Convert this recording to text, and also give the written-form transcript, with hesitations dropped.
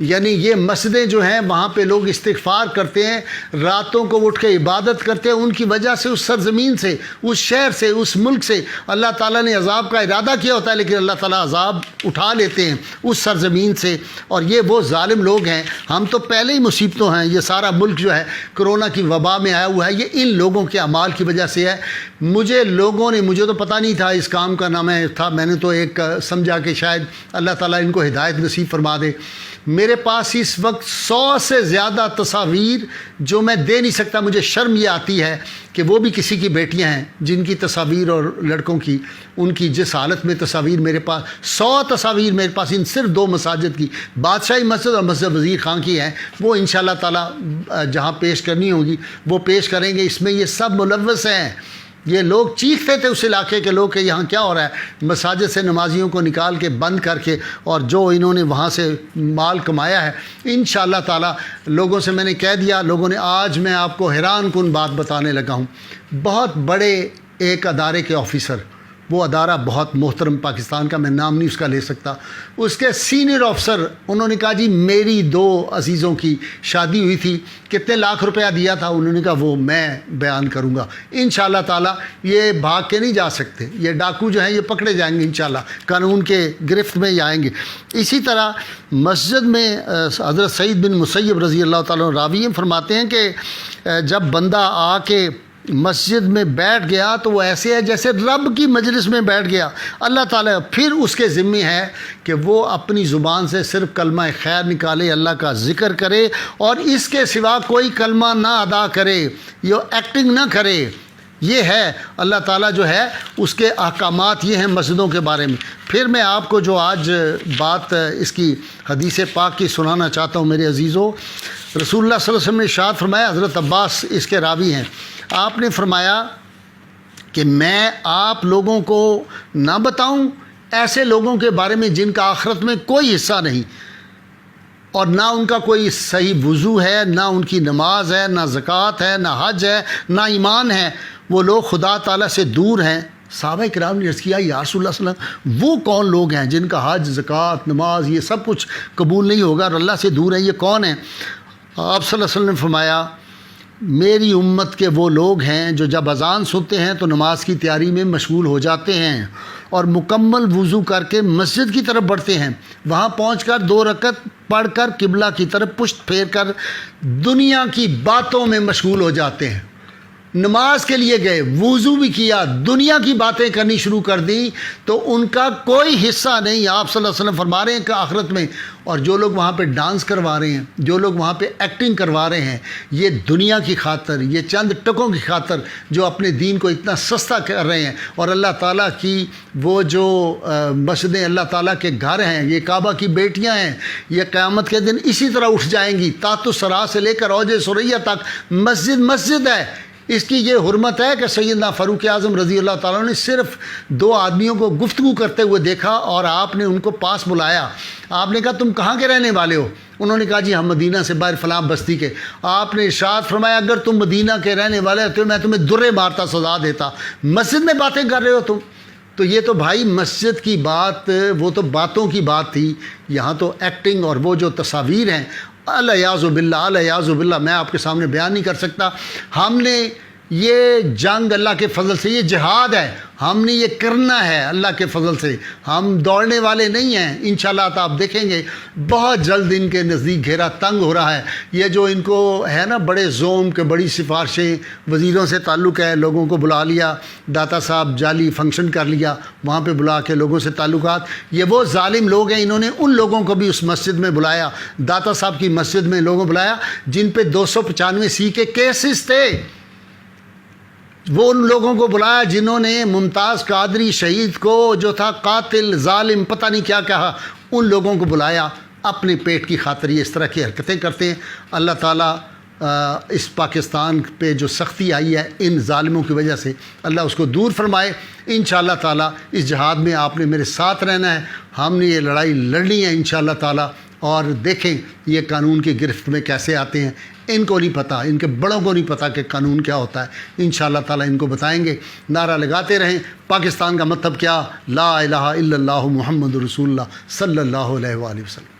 یعنی یہ مسجدیں جو ہیں وہاں پہ لوگ استغفار کرتے ہیں، راتوں کو اٹھ کے عبادت کرتے ہیں، ان کی وجہ سے اس سرزمین سے، اس شہر سے، اس ملک سے اللہ تعالیٰ نے عذاب کا ارادہ کیا ہوتا ہے، لیکن اللہ تعالیٰ عذاب اٹھا لیتے ہیں اس سرزمین سے۔ اور یہ وہ ظالم لوگ ہیں، ہم تو پہلے ہی مصیبتوں ہیں، یہ سارا ملک جو ہے کرونا کی وبا میں آیا ہوا ہے، یہ ان لوگوں کے اعمال کی وجہ سے ہے۔ مجھے تو پتہ نہیں تھا اس کام کا نام تھا، میں نے تو ایک سمجھا کہ شاید اللہ تعالیٰ ان کو ہدایت نصیب فرما دے۔ میرے پاس اس وقت 100 سے زیادہ تصاویر جو میں دے نہیں سکتا، مجھے شرم یہ آتی ہے کہ وہ بھی کسی کی بیٹیاں ہیں جن کی تصاویر اور لڑکوں کی، ان کی جس حالت میں تصاویر میرے پاس 100 تصاویر میرے پاس ان صرف 2 مساجد کی، بادشاہی مسجد اور مسجد وزیر خان کی ہیں، وہ انشاءاللہ تعالیٰ جہاں پیش کرنی ہوگی وہ پیش کریں گے۔ اس میں یہ سب ملوث ہیں، یہ لوگ چیختے تھے اس علاقے کے لوگ کہ یہاں کیا ہو رہا ہے، مساجد سے نمازیوں کو نکال کے بند کر کے، اور جو انہوں نے وہاں سے مال کمایا ہے انشاءاللہ تعالی لوگوں سے میں نے کہہ دیا، لوگوں نے آج میں آپ کو حیران کن بات بتانے لگا ہوں۔ بہت بڑے ایک ادارے کے آفیسر، وہ ادارہ بہت محترم پاکستان کا، میں نام نہیں اس کا لے سکتا، اس کے سینئر آفسر انہوں نے کہا جی میری 2 عزیزوں کی شادی ہوئی تھی، کتنے لاکھ روپیہ دیا تھا؟ انہوں نے کہا وہ میں بیان کروں گا انشاءاللہ تعالی۔ یہ بھاگ کے نہیں جا سکتے، یہ ڈاکو جو ہیں یہ پکڑے جائیں گے انشاءاللہ، قانون کے گرفت میں ہی آئیں گے۔ اسی طرح مسجد میں حضرت سعید بن مسیب رضی اللہ تعالیٰ راوی فرماتے ہیں کہ جب بندہ آ کے مسجد میں بیٹھ گیا تو وہ ایسے ہے جیسے رب کی مجلس میں بیٹھ گیا۔ اللہ تعالیٰ پھر اس کے ذمہ ہے کہ وہ اپنی زبان سے صرف کلمہ خیر نکالے، اللہ کا ذکر کرے، اور اس کے سوا کوئی کلمہ نہ ادا کرے، یہ ایکٹنگ نہ کرے۔ یہ ہے اللہ تعالیٰ جو ہے اس کے احکامات یہ ہیں مسجدوں کے بارے میں۔ پھر میں آپ کو جو آج بات اس کی حدیث پاک کی سنانا چاہتا ہوں میرے عزیزوں، رسول اللہ صلی اللہ علیہ وسلم نے ارشاد فرمایا، حضرت عباس اس کے راوی ہیں، آپ نے فرمایا کہ میں آپ لوگوں کو نہ بتاؤں ایسے لوگوں کے بارے میں جن کا آخرت میں کوئی حصہ نہیں، اور نہ ان کا کوئی صحیح وضو ہے، نہ ان کی نماز ہے، نہ زکوٰۃ ہے، نہ حج ہے، نہ ایمان ہے، وہ لوگ خدا تعالیٰ سے دور ہیں۔ صحابہ کرام نے عرض کیا یا رسول اللہ صلی اللہ علیہ وسلم وہ کون لوگ ہیں جن کا حج، زکوٰۃ، نماز یہ سب کچھ قبول نہیں ہوگا اور اللہ سے دور ہیں، یہ کون ہیں؟ آپ صلی اللہ علیہ وسلم نے فرمایا میری امت کے وہ لوگ ہیں جو جب اذان سنتے ہیں تو نماز کی تیاری میں مشغول ہو جاتے ہیں اور مکمل وضو کر کے مسجد کی طرف بڑھتے ہیں، وہاں پہنچ کر 2 رکعت پڑھ کر قبلہ کی طرف پشت پھیر کر دنیا کی باتوں میں مشغول ہو جاتے ہیں۔ نماز کے لیے گئے، وضو بھی کیا، دنیا کی باتیں کرنی شروع کر دیں تو ان کا کوئی حصہ نہیں۔ آپ صلی اللہ علیہ وسلم فرما رہے ہیں کہ آخرت میں، اور جو لوگ وہاں پہ ڈانس کروا رہے ہیں، جو لوگ وہاں پہ ایکٹنگ کروا رہے ہیں، یہ دنیا کی خاطر، یہ چند ٹکوں کی خاطر جو اپنے دین کو اتنا سستا کر رہے ہیں، اور اللہ تعالیٰ کی وہ جو مسجدیں اللہ تعالیٰ کے گھر ہیں، یہ کعبہ کی بیٹیاں ہیں، یہ قیامت کے دن اسی طرح اٹھ جائیں گی، تحت الثری سے لے کر اوج ثریہ تک مسجد مسجد ہے۔ اس کی یہ حرمت ہے کہ سیدنا فاروق اعظم رضی اللہ تعالیٰ نے صرف 2 آدمیوں کو گفتگو کرتے ہوئے دیکھا اور آپ نے ان کو پاس بلایا۔ آپ نے کہا تم کہاں کے رہنے والے ہو؟ انہوں نے کہا جی ہم مدینہ سے باہر فلاں بستی کے۔ آپ نے ارشاد فرمایا اگر تم مدینہ کے رہنے والے ہو تو میں تمہیں درے مارتا سزا دیتا، مسجد میں باتیں کر رہے ہو تم۔ تو یہ تو بھائی مسجد کی بات، وہ تو باتوں کی بات تھی، یہاں تو ایکٹنگ اور وہ جو تصاویر ہیں، الیاذ باللہ الیاذ باللہ، میں آپ کے سامنے بیان نہیں کر سکتا۔ ہم نے یہ جنگ اللہ کے فضل سے، یہ جہاد ہے، ہم نے یہ کرنا ہے اللہ کے فضل سے، ہم دوڑنے والے نہیں ہیں۔ انشاءاللہ تو آپ دیکھیں گے بہت جلد ان کے نزدیک گھیرا تنگ ہو رہا ہے۔ یہ جو ان کو ہے نا بڑے زوم کے بڑی سفارشیں، وزیروں سے تعلق ہے، لوگوں کو بلا لیا، داتا صاحب جعلی فنکشن کر لیا، وہاں پہ بلا کے لوگوں سے تعلقات، یہ وہ ظالم لوگ ہیں، انہوں نے ان لوگوں کو بھی اس مسجد میں بلایا، داتا صاحب کی مسجد میں لوگوں بلایا جن پہ 295C کے کیسز تھے، وہ ان لوگوں کو بلایا جنہوں نے ممتاز قادری شہید کو جو تھا قاتل ظالم پتہ نہیں کیا کہا، ان لوگوں کو بلایا اپنے پیٹ کی خاطر یہ اس طرح کی حرکتیں کرتے ہیں۔ اللہ تعالیٰ اس پاکستان پہ جو سختی آئی ہے ان ظالموں کی وجہ سے اللہ اس کو دور فرمائے۔ انشاءاللہ تعالیٰ اس جہاد میں آپ نے میرے ساتھ رہنا ہے، ہم نے یہ لڑائی لڑنی ہے انشاءاللہ تعالیٰ، اور دیکھیں یہ قانون کی گرفت میں کیسے آتے ہیں، ان کو نہیں پتہ، ان کے بڑوں کو نہیں پتہ کہ قانون کیا ہوتا ہے۔ انشاءاللہ تعالیٰ ان کو بتائیں گے، نعرہ لگاتے رہیں پاکستان کا مطلب کیا، لا الہ الا اللہ محمد رسول اللہ صلی اللہ علیہ وآلہ وسلم۔